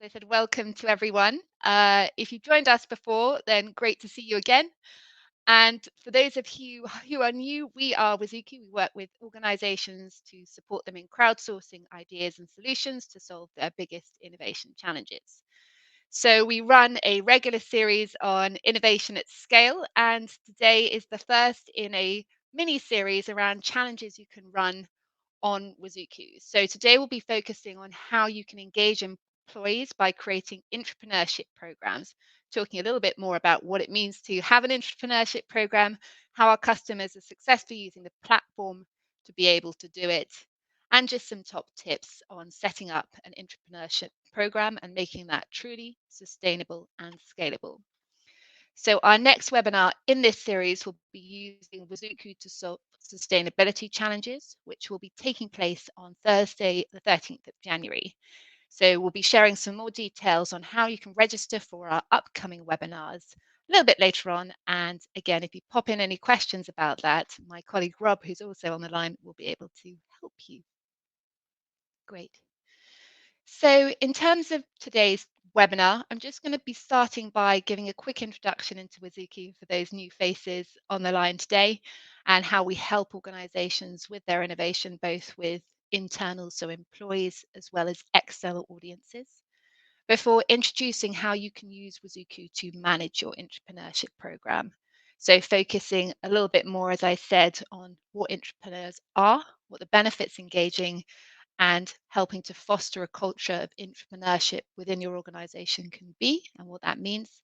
I said, welcome to everyone. If you've joined us before, then great to see you again. And for those of you who are new, we are Wazoku. We work with organizations to support them in crowdsourcing ideas and solutions to solve their biggest innovation challenges. So we run a regular series on innovation at scale, and today is the first in a mini series around challenges you can run on Wazuku. So today we'll be focusing on how you can engage employees by creating entrepreneurship programs, talking a little bit more about what it means to have an entrepreneurship program, how our customers are successfully using the platform to be able to do it, and just some top tips on setting up an entrepreneurship program and making that truly sustainable and scalable. So, our next webinar in this series will be using Wazuku to solve sustainability challenges, which will be taking place on Thursday, the 13th of January. So, we'll be sharing some more details on how you can register for our upcoming webinars a little bit later on. And again, if you pop in any questions about that, my colleague Rob, who's also on the line, will be able to help you. Great. So, in terms of today's webinar, I'm just going to be starting by giving a quick introduction into Wazuki for those new faces on the line today and how we help organizations with their innovation, both with internal, so employees, as well as external audiences, before introducing how you can use Wazuku to manage your entrepreneurship program. So, focusing a little bit more, as I said, on what entrepreneurs are, what the benefits engaging and helping to foster a culture of entrepreneurship within your organization can be and what that means.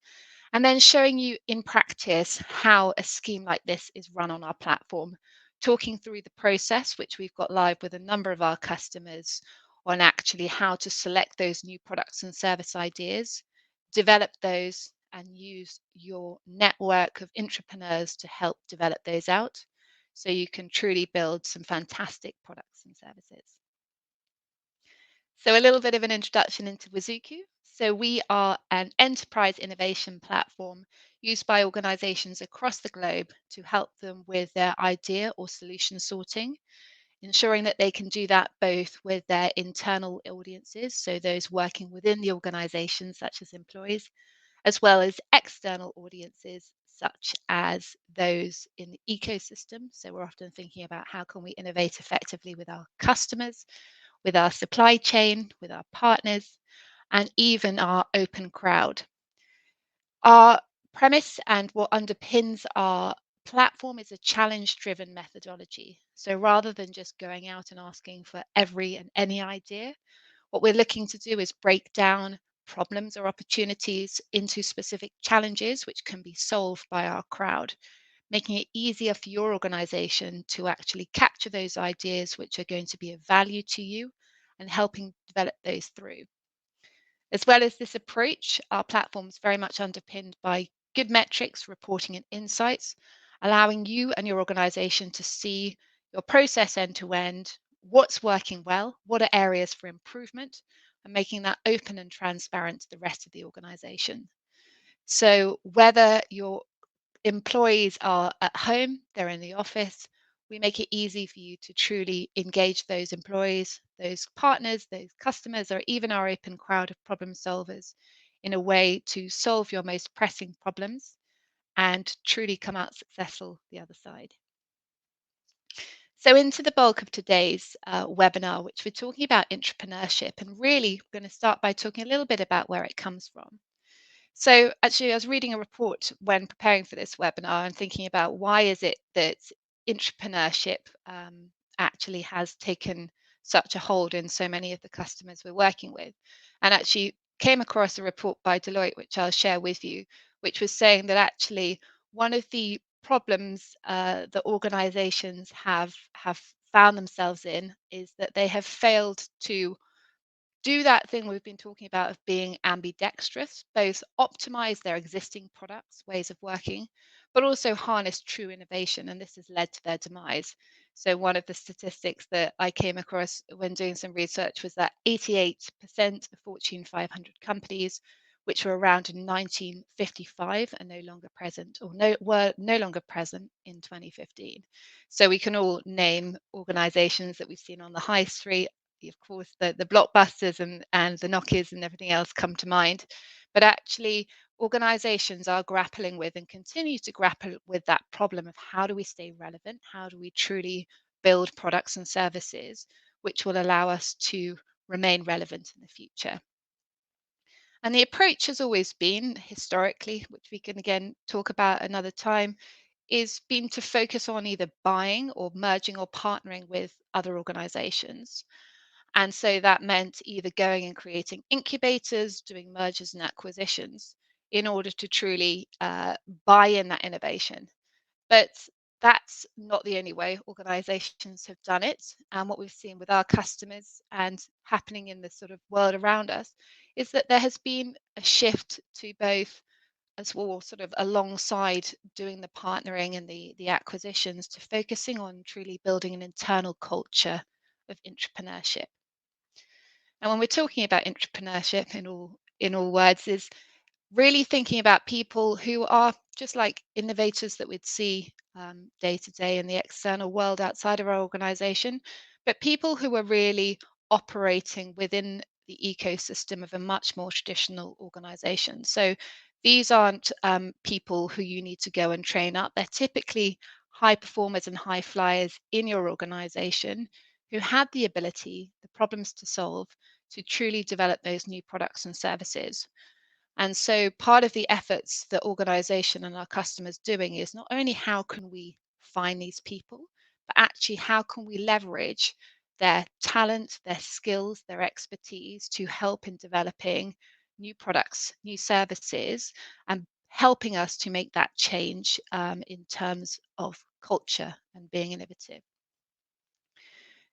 And then showing you in practice how a scheme like this is run on our platform, talking through the process, which we've got live with a number of our customers on actually how to select those new products and service ideas, develop those, and use your network of entrepreneurs to help develop those out so you can truly build some fantastic products and services. So, a little bit of an introduction into Wazuku. So, we are an enterprise innovation platform used by organizations across the globe to help them with their idea or solution sorting, ensuring that they can do that both with their internal audiences, so those working within the organization, such as employees, as well as external audiences, such as those in the ecosystem. So, we're often thinking about how can we innovate effectively with our customers, with our supply chain, with our partners, and even our open crowd. Our premise and what underpins our platform is a challenge driven methodology. So rather than just going out and asking for every and any idea, what we're looking to do is break down problems or opportunities into specific challenges which can be solved by our crowd, making it easier for your organization to actually capture those ideas which are going to be of value to you and helping develop those through. As well as this approach, our platform is very much underpinned by good metrics, reporting, and insights, allowing you and your organization to see your process end to end, what's working well, what are areas for improvement, and making that open and transparent to the rest of the organization. So, whether your employees are at home, they're in the office, we make it easy for you to truly engage those employees, those partners, those customers, or even our open crowd of problem solvers in a way to solve your most pressing problems and truly come out successful the other side. So, into the bulk of today's webinar, which we're talking about entrepreneurship, and really we're going to start by talking a little bit about where it comes from. So actually, I was reading a report when preparing for this webinar and thinking about why is it that entrepreneurship actually has taken such a hold in so many of the customers we're working with, and actually came across a report by Deloitte, which I'll share with you, which was saying that actually one of the problems that organizations have found themselves in is that they have failed to do that thing we've been talking about of being ambidextrous, both optimize their existing products, ways of working, but also harness true innovation. And this has led to their demise. So, one of the statistics that I came across when doing some research was that 88% of Fortune 500 companies, which were around in 1955, are no longer present or were no longer present in 2015. So, we can all name organizations that we've seen on the high street of course, the blockbusters and the Nokias and everything else come to mind. But actually, organizations are grappling with and continue to grapple with that problem of how do we stay relevant? How do we truly build products and services which will allow us to remain relevant in the future? And the approach has always been, historically, which we can again talk about another time, is been to focus on either buying or merging or partnering with other organizations. And so that meant either going and creating incubators, doing mergers and acquisitions in order to truly buy in that innovation. But that's not the only way organizations have done it. And what we've seen with our customers and happening in the sort of world around us is that there has been a shift to both as well, sort of alongside doing the partnering and the acquisitions, to focusing on truly building an internal culture of entrepreneurship. And when we're talking about entrepreneurship in all words, is really thinking about people who are just like innovators that we'd see day to day in the external world outside of our organization, but people who are really operating within the ecosystem of a much more traditional organization. So these aren't people who you need to go and train up. They're typically high performers and high flyers in your organization who have the ability, the problems to solve, to truly develop those new products and services. And so part of the efforts that organization and our customers doing is not only how can we find these people, but actually how can we leverage their talent, their skills, their expertise to help in developing new products, new services, and helping us to make that change in terms of culture and being innovative.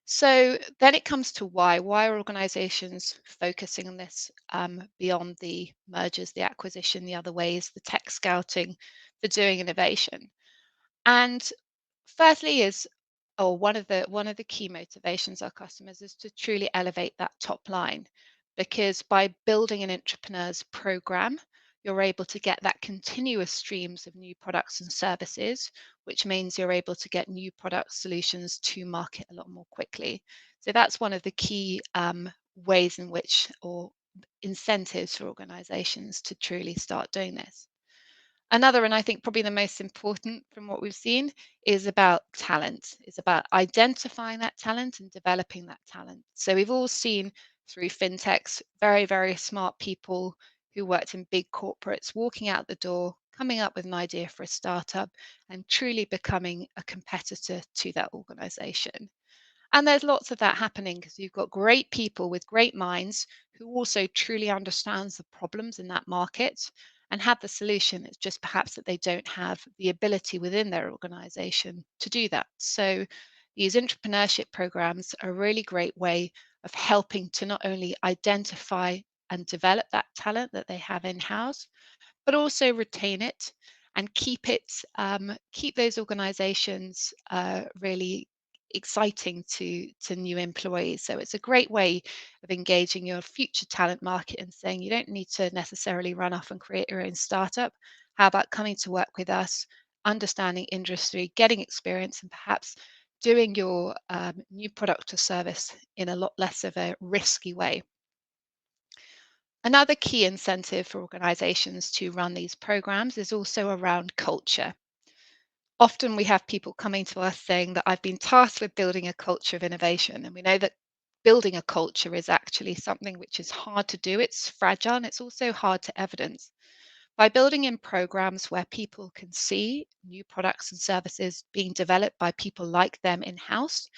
So then it comes to why. Why are organizations focusing on this beyond the mergers, the acquisition, the other ways, the tech scouting for doing innovation? And firstly is, or one of the key motivations our customers is to truly elevate that top line, because by building an entrepreneur's program, you're able to get that continuous streams of new products and services, which means you're able to get new product solutions to market a lot more quickly. So that's one of the key ways in which, or incentives for organizations to truly start doing this. Another, and I think probably the most important from what we've seen, is about talent. It's about identifying that talent and developing that talent. So we've all seen through fintechs very, very smart people who worked in big corporates walking out the door, coming up with an idea for a startup, and truly becoming a competitor to that organization. And there's lots of that happening because you've got great people with great minds who also truly understands the problems in that market and have the solution. It's just perhaps that they don't have the ability within their organization to do that. So these entrepreneurship programs are a really great way of helping to not only identify and develop that talent that they have in-house, but also retain it and keep those organizations really exciting to new employees. So it's a great way of engaging your future talent market and saying you don't need to necessarily run off and create your own startup. How about coming to work with us, understanding industry, getting experience, and perhaps doing your new product or service in a lot less of a risky way. Another key incentive for organizations to run these programs is also around culture. Often we have people coming to us saying that I've been tasked with building a culture of innovation. And we know that building a culture is actually something which is hard to do. It's fragile and it's also hard to evidence. By building in programs where people can see new products and services being developed by people like them in house,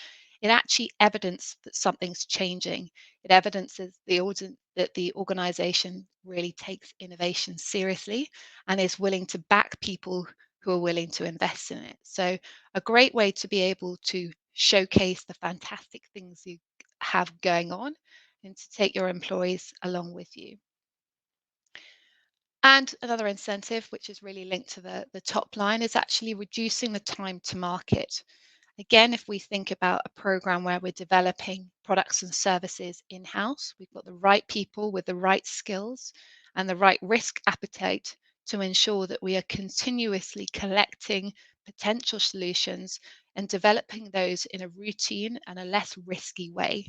it actually evidences that something's changing. It evidences that the organization really takes innovation seriously and is willing to back people who are willing to invest in it. So, a great way to be able to showcase the fantastic things you have going on and to take your employees along with you. And another incentive, which is really linked to the top line, is actually reducing the time to market. Again, if we think about a program where we're developing products and services in house, we've got the right people with the right skills and the right risk appetite to ensure that we are continuously collecting potential solutions and developing those in a routine and a less risky way.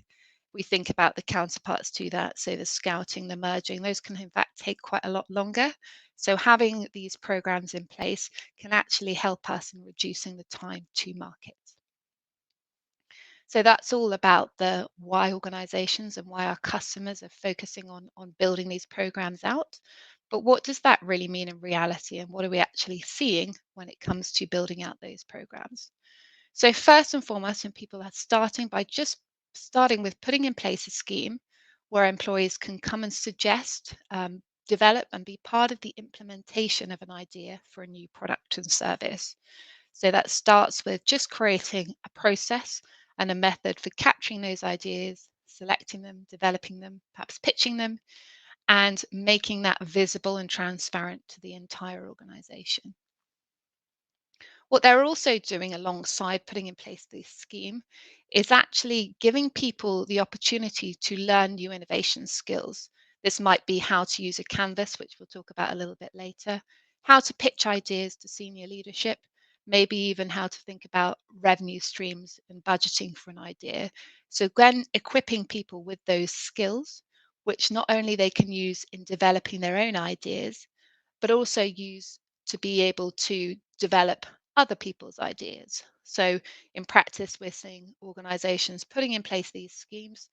we think about the counterparts to that. So the scouting, the merging, those can in fact take quite a lot longer. So having these programs in place can actually help us in reducing the time to market. So that's all about the why organizations and why our customers are focusing on building these programs out. But what does that really mean in reality? And what are we actually seeing when it comes to building out those programs? So, first and foremost, when people are starting by just starting with putting in place a scheme where employees can come and suggest, develop, and be part of the implementation of an idea for a new product and service. So that starts with just creating a process and a method for capturing those ideas, selecting them, developing them, perhaps pitching them, and making that visible and transparent to the entire organization. What they're also doing alongside putting in place this scheme is actually giving people the opportunity to learn new innovation skills. This might be how to use a canvas, which we'll talk about a little bit later, how to pitch ideas to senior leadership, maybe even how to think about revenue streams and budgeting for an idea. So, when equipping people with those skills, which not only they can use in developing their own ideas, but also use to be able to develop other people's ideas. So, in practice, we're seeing organizations putting in place these schemes,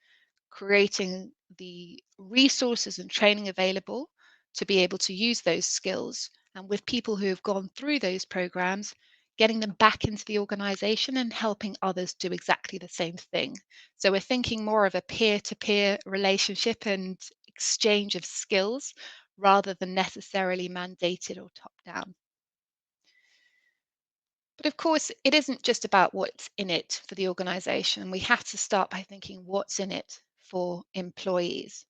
creating the resources and training available to be able to use those skills. And with people who have gone through those programs, getting them back into the organization and helping others do exactly the same thing. So we're thinking more of a peer to peer relationship and exchange of skills rather than necessarily mandated or top down. But of course, it isn't just about what's in it for the organization. We have to start by thinking what's in it for employees.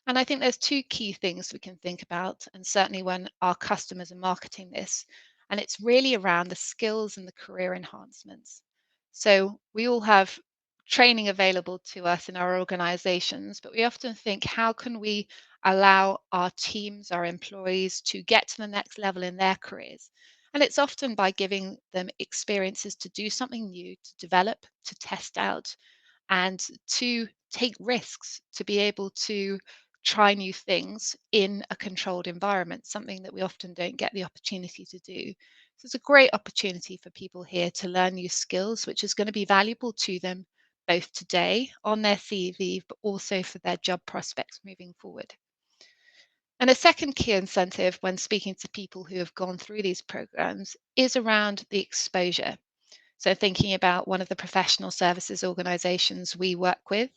And I think there's two key things we can think about, and certainly when our customers are marketing this, and it's really around the skills and the career enhancements. So we all have training available to us in our organizations, but we often think, how can we allow our teams, our employees to get to the next level in their careers? And it's often by giving them experiences to do something new, to develop, to test out, and to take risks, to be able to try new things in a controlled environment, something that we often don't get the opportunity to do. So it's a great opportunity for people here to learn new skills, which is going to be valuable to them both today on their CV, but also for their job prospects moving forward. And a second key incentive when speaking to people who have gone through these programs is around the exposure. So, thinking about one of the professional services organizations we work with,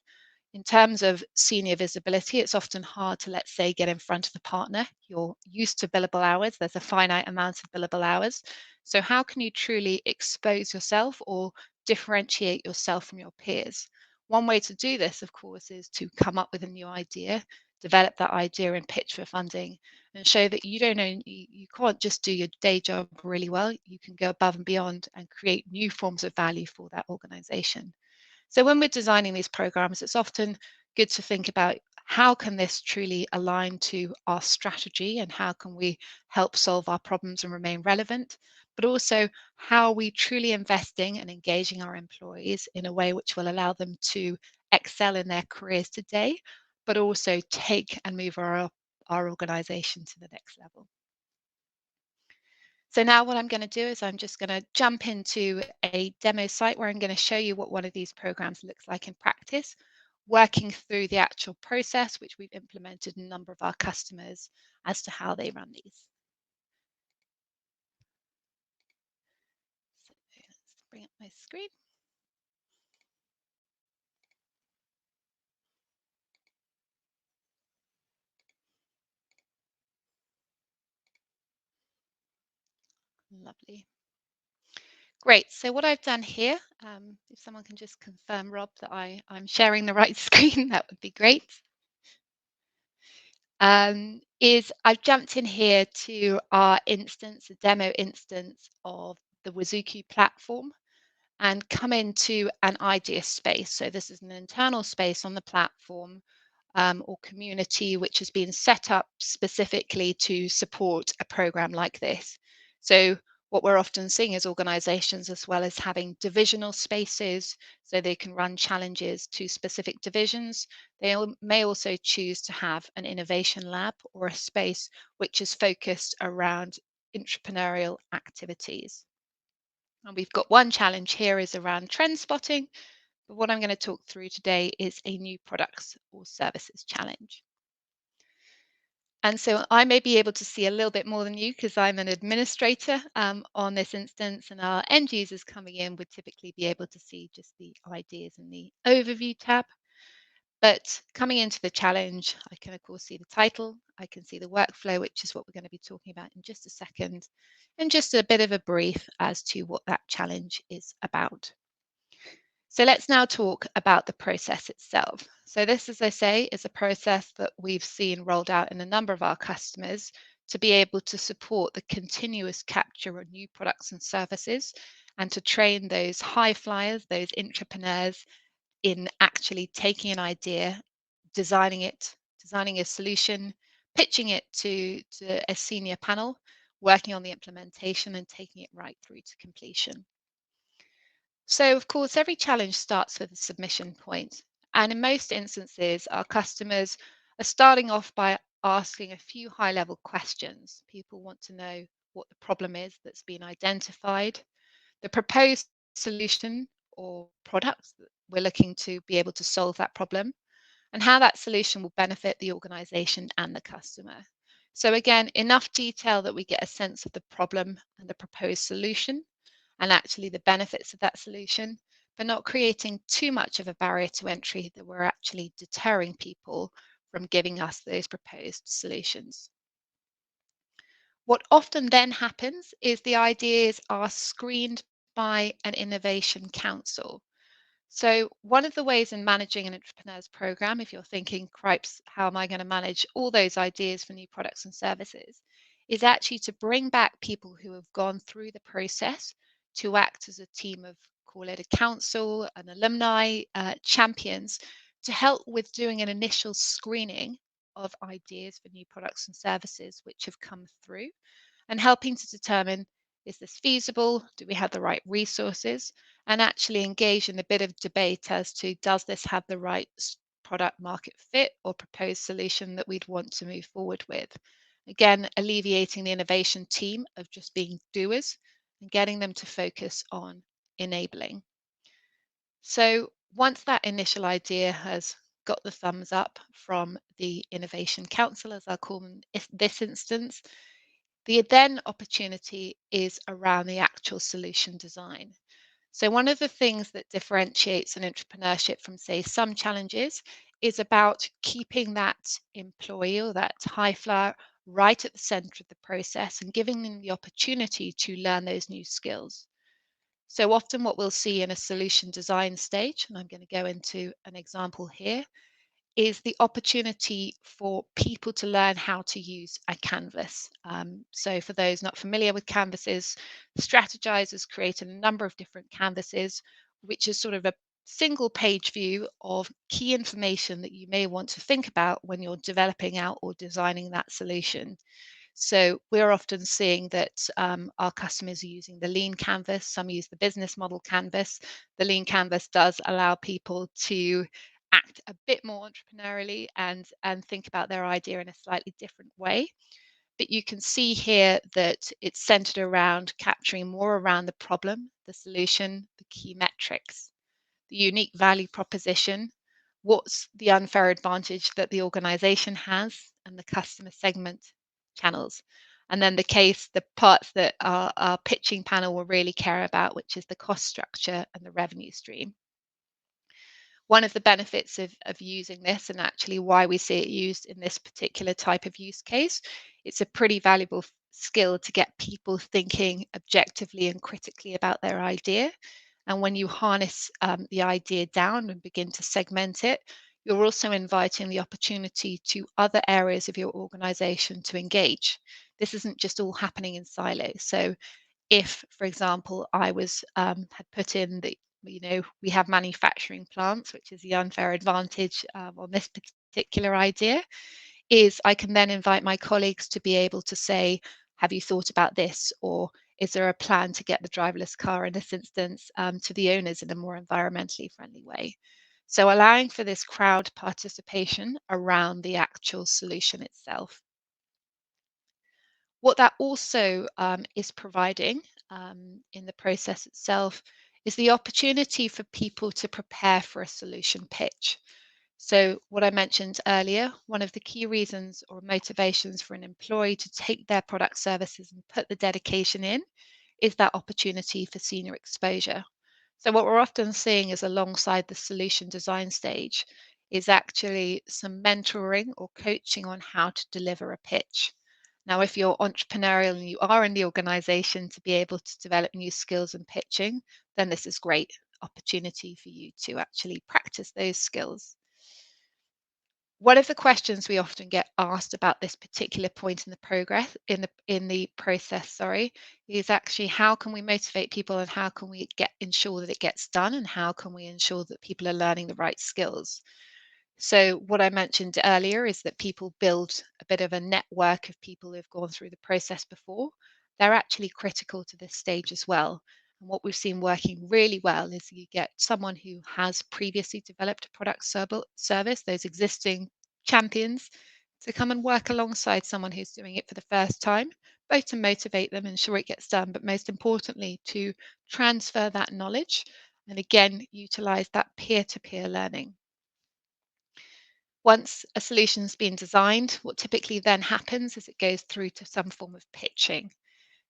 in terms of senior visibility, it's often hard to, let's say, get in front of the partner. You're used to billable hours, there's a finite amount of billable hours. So, how can you truly expose yourself or differentiate yourself from your peers? One way to do this, of course, is to come up with a new idea, develop that idea and pitch for funding, and show that you don't only, you can't just do your day job really well, you can go above and beyond and create new forms of value for that organization. So when we're designing these programs, it's often good to think about, how can this truly align to our strategy and how can we help solve our problems and remain relevant, but also how are we truly investing and engaging our employees in a way which will allow them to excel in their careers today, but also take and move our organization to the next level. So now what I'm going to do is I'm just going to jump into a demo site where I'm going to show you what one of these programs looks like in practice, working through the actual process, which we've implemented in a number of our customers as to how they run these. So let's bring up my screen. Lovely. Great. So what I've done here, if someone can just confirm, Rob, that I'm sharing the right screen, that would be great. Is I've jumped in here to our instance, a demo instance of the Wazoku platform, and come into an idea space. So this is an internal space on the platform, or community, which has been set up specifically to support a program like this. So What we're often seeing is organizations, as well as having divisional spaces so they can run challenges to specific divisions, may also choose to have an innovation lab or a space which is focused around entrepreneurial activities. And we've got one challenge here is around trend spotting, but what I'm going to talk through today is a new products or services challenge. And so I may be able to see a little bit more than you because I'm an administrator on this instance, and our end users coming in would typically be able to see just the ideas in the overview tab. But coming into the challenge, I can of course see the title, I can see the workflow, which is what we're going to be talking about in just a second, and just a bit of a brief as to what that challenge is about. So let's now talk about the process itself. So this, as I say, is a process that we've seen rolled out in a number of our customers to be able to support the continuous capture of new products and services and to train those high flyers, those entrepreneurs in actually taking an idea, designing it, designing a solution, pitching it to a senior panel, working on the implementation and taking it right through to completion. So, of course, every challenge starts with a submission point. And in most instances, our customers are starting off by asking a few high level questions. People want to know what the problem is that's been identified, the proposed solution or products that we're looking to be able to solve that problem, and how that solution will benefit the organization and the customer. So, again, enough detail that we get a sense of the problem and the proposed solution and actually the benefits of that solution, but not creating too much of a barrier to entry that we're actually deterring people from giving us those proposed solutions. What often then happens is the ideas are screened by an innovation council. So, one of the ways in managing an entrepreneur's program, if you're thinking, cripes, how am I going to manage all those ideas for new products and services, is actually to bring back people who have gone through the process to act as a team of, call it a council, an alumni, champions, to help with doing an initial screening of ideas for new products and services which have come through and helping to determine, is this feasible? Do we have the right resources? And actually engage in a bit of debate as to, does this have the right product market fit or proposed solution that we'd want to move forward with? Again, alleviating the innovation team of just being doers and getting them to focus on enabling. So once that initial idea has got the thumbs up from the Innovation Council, as I'll call them in this instance, the then opportunity is around the actual solution design. So, one of the things that differentiates an entrepreneurship from, say, some challenges is about keeping that employee or that high flyer right at the center of the process and giving them the opportunity to learn those new skills. So, often what we'll see in a solution design stage, and I'm going to go into an example here, is the opportunity for people to learn how to use a canvas. So, for those not familiar with canvases, strategizers created a number of different canvases, which is sort of a single page view of key information that you may want to think about when you're developing out or designing that solution. So we're often seeing that our customers are using the lean canvas. Some use the business model canvas. The lean canvas does allow people to act a bit more entrepreneurially and think about their idea in a slightly different way. But you can see here that it's centered around capturing more around the problem, the solution, the key metrics, the unique value proposition, what's the unfair advantage that the organization has, and the customer segment channels. And then the parts that our pitching panel will really care about, which is the cost structure and the revenue stream. One of the benefits of using this, and actually why we see it used in this particular type of use case, it's a pretty valuable skill to get people thinking objectively and critically about their idea. And when you harness the idea down and begin to segment it, you're also inviting the opportunity to other areas of your organization to engage. This isn't just all happening in silos. So if, for example, I was had put in the, we have manufacturing plants, which is the unfair advantage on this particular idea, is I can then invite my colleagues to be able to say, have you thought about this? Or Is there a plan to get the driverless car in this instance to the owners in a more environmentally friendly way? So allowing for this crowd participation around the actual solution itself. What that also is providing in the process itself is the opportunity for people to prepare for a solution pitch. So, what I mentioned earlier, one of the key reasons or motivations for an employee to take their product services and put the dedication in is that opportunity for senior exposure. So, what we're often seeing is alongside the solution design stage is actually some mentoring or coaching on how to deliver a pitch. Now, if you're entrepreneurial and you are in the organization to be able to develop new skills in pitching, then this is great opportunity for you to actually practice those skills. One of the questions we often get asked about this particular point in the progress in the process, sorry, is actually how can we motivate people and how can we get ensure that it gets done and how can we ensure that people are learning the right skills? So, what I mentioned earlier is that people build a bit of a network of people who've gone through the process before. They're actually critical to this stage as well. And what we've seen working really well is you get someone who has previously developed a product service, those existing champions, to come and work alongside someone who's doing it for the first time, both to motivate them, ensure it gets done, but most importantly, to transfer that knowledge and again, utilize that peer to peer learning. Once a solution's been designed, what typically then happens is it goes through to some form of pitching.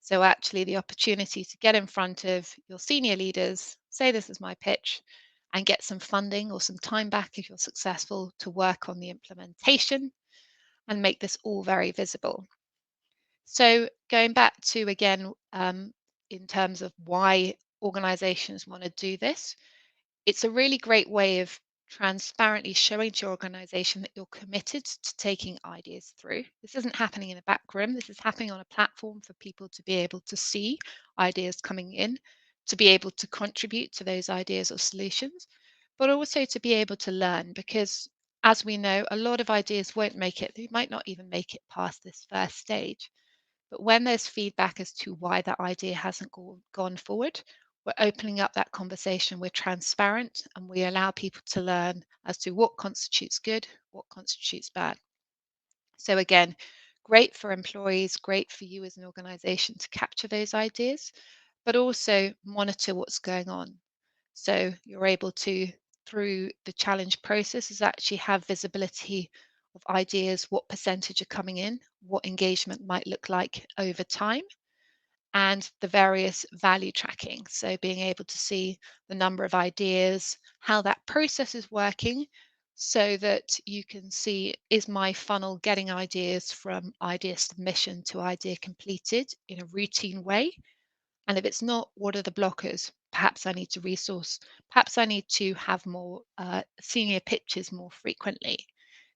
So, actually, the opportunity to get in front of your senior leaders, say, this is my pitch, and get some funding or some time back if you're successful to work on the implementation and make this all very visible. So, going back to again, in terms of why organizations want to do this, it's a really great way of transparently showing to your organization that you're committed to taking ideas through. This isn't happening in a back room. This is happening on a platform for people to be able to see ideas coming in, to be able to contribute to those ideas or solutions, but also to be able to learn because as we know, a lot of ideas won't make it. They might not even make it past this first stage. But when there's feedback as to why that idea hasn't gone forward, we're opening up that conversation. We're transparent and we allow people to learn as to what constitutes good, what constitutes bad. So, again, great for employees, great for you as an organization to capture those ideas, but also monitor what's going on. So, you're able to, through the challenge process, is actually have visibility of ideas, what percentage are coming in, what engagement might look like over time, and the various value tracking. So, being able to see the number of ideas, how that process is working, so that you can see is my funnel getting ideas from idea submission to idea completed in a routine way? And if it's not, what are the blockers? Perhaps I need to resource, perhaps I need to have more senior pitches more frequently.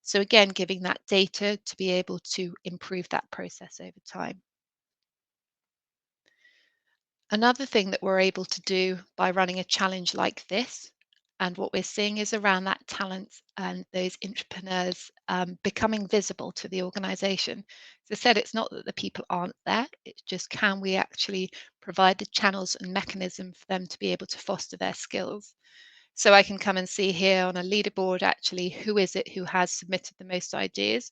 So, again, giving that data to be able to improve that process over time. Another thing that we're able to do by running a challenge like this, and what we're seeing is around that talent and those entrepreneurs becoming visible to the organization. As I said, it's not that the people aren't there, it's just can we actually provide the channels and mechanism for them to be able to foster their skills. So I can come and see here on a leaderboard actually who is it who has submitted the most ideas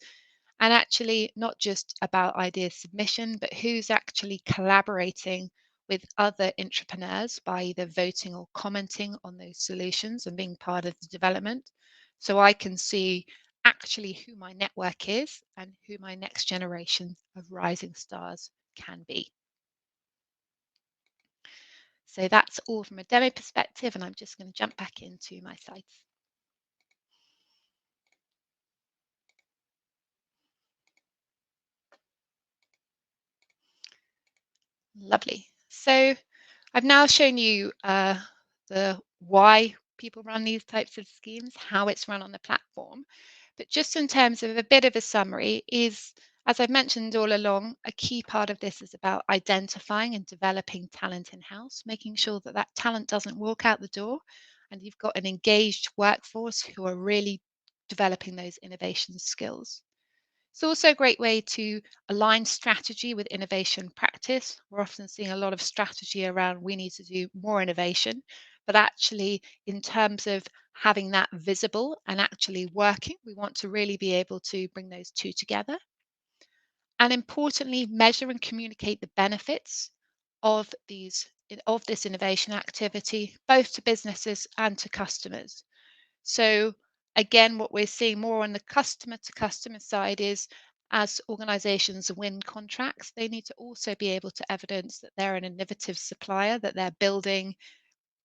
and actually not just about idea submission, but who's actually collaborating with other entrepreneurs by either voting or commenting on those solutions and being part of the development. So I can see actually who my network is and who my next generation of rising stars can be. So that's all from a demo perspective, and I'm just going to jump back into my slides. Lovely. So I've now shown you the why people run these types of schemes, how it's run on the platform. But just in terms of a bit of a summary, is as I've mentioned all along, a key part of this is about identifying and developing talent in house, making sure that that talent doesn't walk out the door and you've got an engaged workforce who are really developing those innovation skills. It's also a great way to align strategy with innovation practice. We're often seeing a lot of strategy around we need to do more innovation, but actually, in terms of having that visible and actually working, we want to really be able to bring those two together. And importantly, measure and communicate the benefits of of this innovation activity, both to businesses and to customers. So again, what we're seeing more on the customer to customer side is as organizations win contracts, they need to also be able to evidence that they're an innovative supplier, that they're building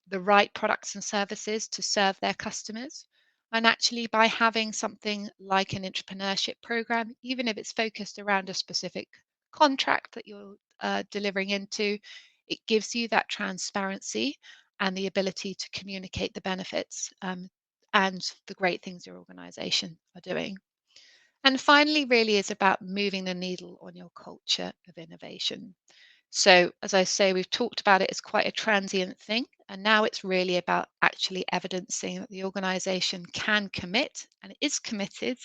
the right products and services to serve their customers. And actually, by having something like an entrepreneurship program, even if it's focused around a specific contract that you're delivering into, it gives you that transparency and the ability to communicate the benefits and the great things your organization are doing. And finally, really is about moving the needle on your culture of innovation. So, as I say, we've talked about it as quite a transient thing, and now it's really about actually evidencing that the organization can commit and is committed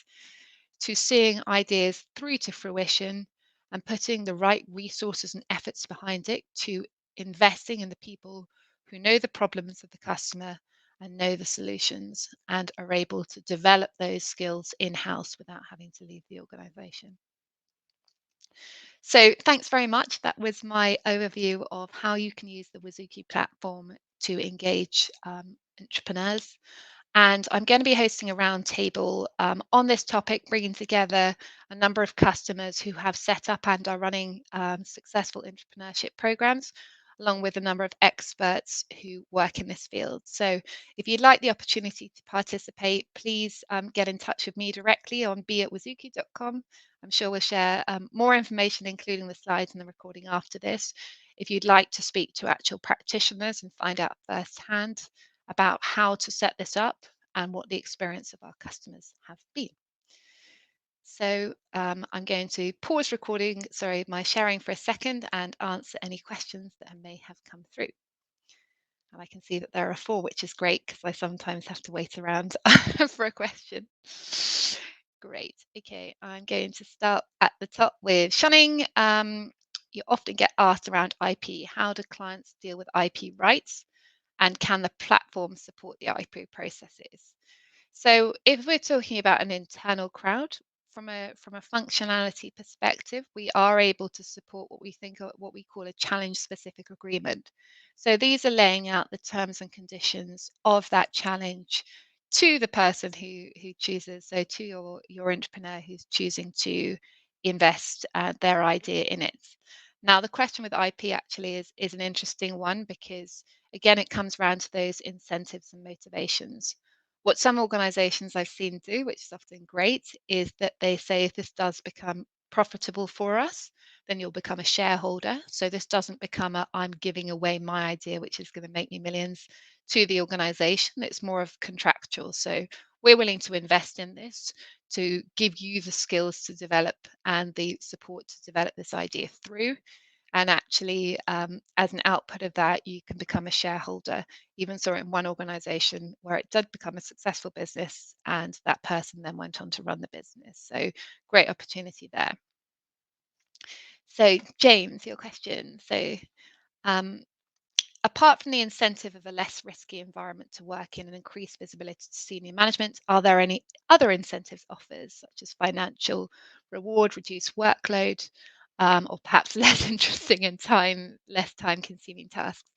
to seeing ideas through to fruition and putting the right resources and efforts behind it to investing in the people who know the problems of the customer and know the solutions and are able to develop those skills in house without having to leave the organization. So thanks very much. That was my overview of how you can use the Wazuki platform to engage entrepreneurs. And I'm going to be hosting a roundtable on this topic, bringing together a number of customers who have set up and are running successful entrepreneurship programs, along with a number of experts who work in this field. So if you'd like the opportunity to participate, please get in touch with me directly on b@wazuki.com. I'm sure we'll share more information, including the slides and the recording after this. If you'd like to speak to actual practitioners and find out firsthand about how to set this up and what the experience of our customers have been. So I'm going to pause recording, sorry, my sharing for a second and answer any questions that may have come through. And I can see that there are 4, which is great because I sometimes have to wait around for a question. Great. Okay, I'm going to start at the top with Shunning. You often get asked around IP. How do clients deal with IP rights? And can the platform support the IP processes? So if we're talking about an internal crowd, from a functionality perspective, we are able to support what we call a challenge specific agreement. So these are laying out the terms and conditions of that challenge to the person who chooses, so to your entrepreneur who's choosing to invest their idea in it. Now, the question with IP actually is an interesting one because again, it comes around to those incentives and motivations. What some organizations I've seen do, which is often great, is that they say if this does become profitable for us, then you'll become a shareholder. So this doesn't become a I'm giving away my idea, which is going to make me millions to the organization. It's more of contractual. So we're willing to invest in this to give you the skills to develop and the support to develop this idea through. And actually, as an output of that, you can become a shareholder. Even saw it in one organization where it did become a successful business, and that person then went on to run the business. So, great opportunity there. So, James, your question. So, um, apart from the incentive of a less risky environment to work in and increased visibility to senior management, are there any other incentives offers, such as financial reward, reduced workload, or perhaps less interesting and less time consuming tasks?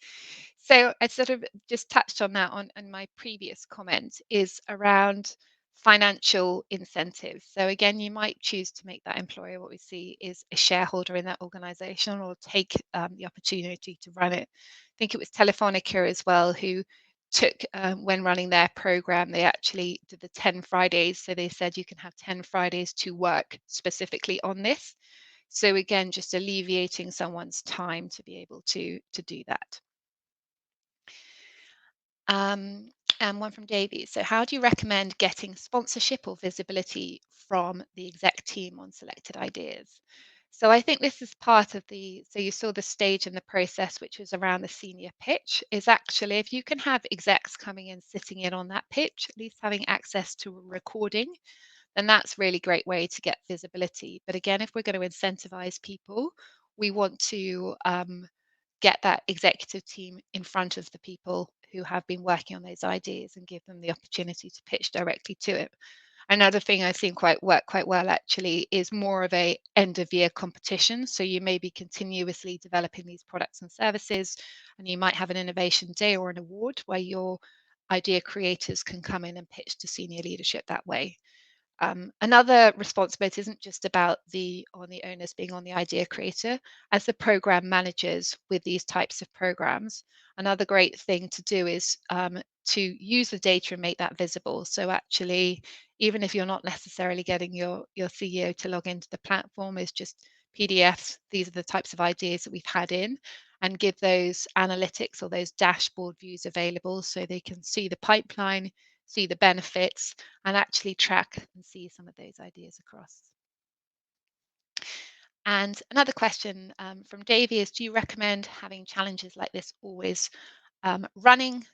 So I sort of just touched on that on my previous comment is around financial incentives. So again, you might choose to make that employer what we see is a shareholder in that organization or take the opportunity to run it. I think it was Telefonica as well who took when running their program, they actually did the 10 Fridays. So they said you can have 10 Fridays to work specifically on this. So again, just alleviating someone's time to be able to do that. Um, and one from Davey. So, how do you recommend getting sponsorship or visibility from the exec team on selected ideas? So, I think this is part of so you saw the stage in the process, which was around the senior pitch, is actually if you can have execs coming in, sitting in on that pitch, at least having access to a recording, then that's really great way to get visibility. But again, if we're going to incentivize people, we want to get that executive team in front of the people who have been working on those ideas and give them the opportunity to pitch directly to it. Another thing I've seen work quite well actually is more of a end of year competition. So you may be continuously developing these products and services, and you might have an innovation day or an award where your idea creators can come in and pitch to senior leadership that way. Another responsibility isn't just about the owners being on the idea creator. As the program managers with these types of programs, another great thing to do is to use the data and make that visible. So actually, even if you're not necessarily getting your CEO to log into the platform, is just PDFs. These are the types of ideas that we've had in, and give those analytics or those dashboard views available so they can see the pipeline, see the benefits, and actually track and see some of those ideas across. And another question from Davey is, do you recommend having challenges like this always running,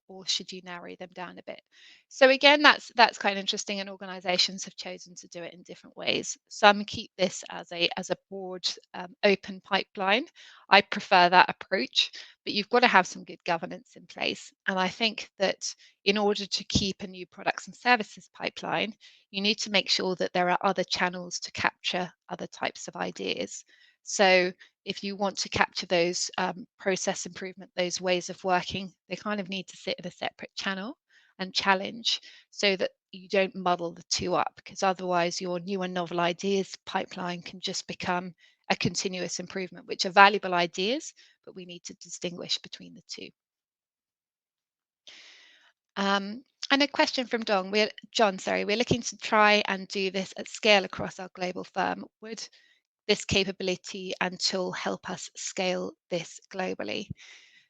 or should you narrow them down a bit? So again, that's quite interesting, and organisations have chosen to do it in different ways. Some keep this as a broad, open pipeline. I prefer that approach, but you've got to have some good governance in place. And I think that in order to keep a new products and services pipeline, you need to make sure that there are other channels to capture other types of ideas. So if you want to capture those process improvement, those ways of working, they kind of need to sit in a separate channel and challenge so that you don't muddle the two up, because otherwise your new and novel ideas pipeline can just become a continuous improvement, which are valuable ideas, but we need to distinguish between the two. And a question from John, sorry, we're looking to try and do this at scale across our global firm. Would this capability and tool help us scale this globally?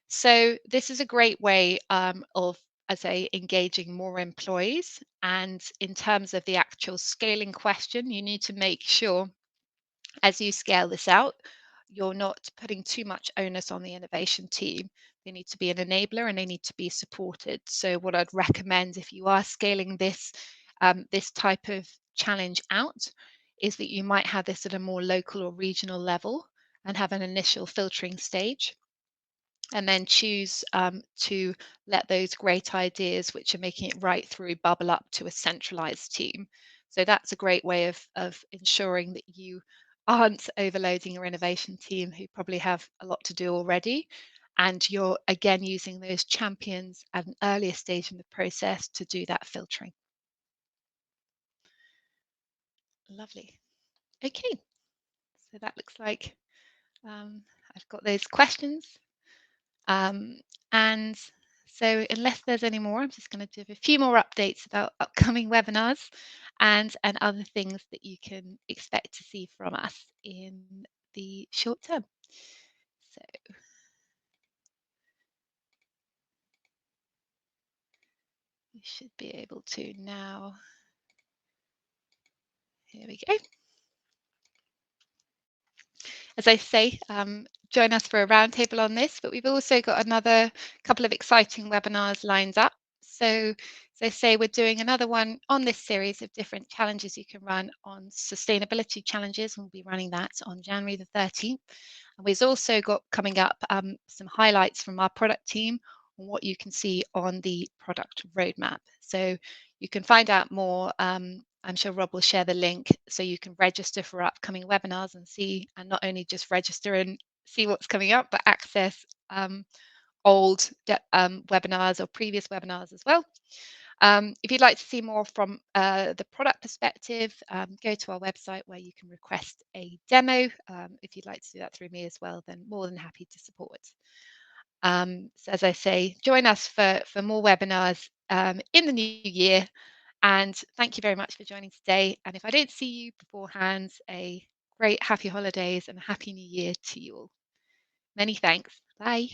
So this is a great way of, as I engaging more employees. And in terms of the actual scaling question, you need to make sure as you scale this out, you're not putting too much onus on the innovation team. They need to be an enabler and they need to be supported. So what I'd recommend if you are scaling this type of challenge out is that you might have this at a more local or regional level and have an initial filtering stage, and then choose to let those great ideas which are making it right through bubble up to a centralized team. So that's a great way of ensuring that you aren't overloading your innovation team who probably have a lot to do already. And you're again using those champions at an earlier stage in the process to do that filtering. Lovely. Okay, so that looks like I've got those questions. Um, and so unless there's any more, I'm just going to do a few more updates about upcoming webinars and other things that you can expect to see from us in the short term. So we should be able to now. Here we go. As I say, join us for a roundtable on this, but we've also got another couple of exciting webinars lined up. So, as I say, we're doing another one on this series of different challenges you can run on sustainability challenges, and we'll be running that on January the 13th. And we've also got coming up some highlights from our product team on what you can see on the product roadmap. So you can find out more. I'm sure Rob will share the link so you can register for upcoming webinars and see, and not only just register and see what's coming up, but access old webinars or previous webinars as well. If you'd like to see more from the product perspective, go to our website where you can request a demo. If you'd like to do that through me as well, then more than happy to support. So as I say, join us for more webinars in the new year. And thank you very much for joining today. And if I don't see you beforehand, a great happy holidays and a happy new year to you all. Many thanks. Bye.